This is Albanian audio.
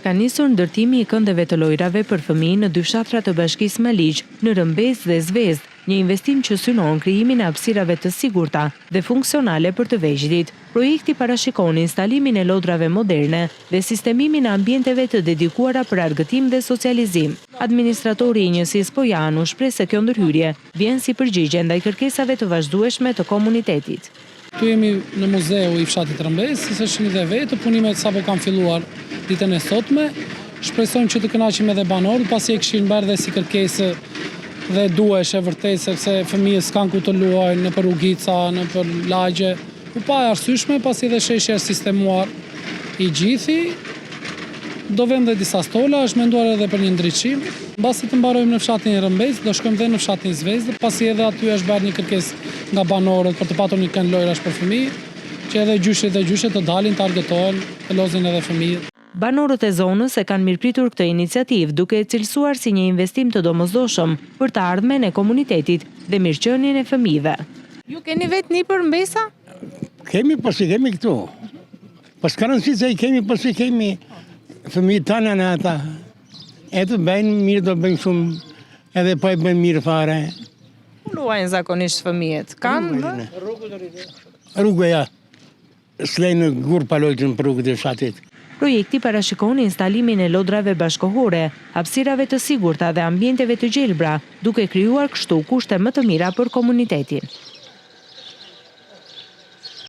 Ka nisur ndërtimi i këndeve të lojrave për fëmijë në 2 fshatra të Bashkisë Maliq, në Rëmbez dhe Zvezdë, një investim që synon krijimin e hapësirave të sigurta dhe funksionale për të vegjëlit. Projekti parashikon instalimin e lodrave moderne dhe sistemimin e ambienteve të dedikuara për argëtim dhe socializim. Administratori i njësisë Pojanu shpreh se kjo ndërhyrje vjen si përgjigje ndaj kërkesave të vazhdueshme të komunitetit. Tu jemi në muzeu i fshatit Rëmbez, si është një dhe vetë, punimet sapo kanë filluar ditën e sotme. Shpresojmë që të kënaqim edhe banorët, pasi e kishin bërë dhe si kërkesë dhe duhesh e vërtet, sepse fëmijët s'kan ku të luajnë në për rrugica, në për lagje. U pa e arsyeshme, pasi dhe sheshi është sistemuar i gjithi. Do vëmë dhe disa stola, është menduar edhe për një ndriçim. Mbasi të mbarojmë në fshatin Rëmbez, do shkojmë dhe në fshatin Zvezdë, pasi edhe aty është bërë një kërkesë nga banorët për të patur një kënd lojrash për fëmijë, që edhe gjyshe të dalin, të argëtohen, të lozin edhe fëmijët. Banorët e zonës e kanë mirëpritur këtë iniciativë, duke e cilësuar si një investim të domosdoshëm për të ardhmen e komunitetit dhe mirëqenien e fëmijëve. Ju keni vetë një për mbesa? Kemi, pasi kemi këtu. Pas ka rëndësi se i kemi, pasi kemi fëmijët tanë në ata. E të bëjnë mirë, do bëjnë shumë, edhe po e bëjnë mirë fare. Luajnë zakonisht fëmijët? Kanë? Rrugëja, s'lejnë në gurë palojtën për rrugët e fshatit. Projekti parashikon instalimin e lodrave bashkohore, hapësirave të sigurta dhe ambienteve të gjelbra, duke krijuar kështu kushte më të mira për komunitetin.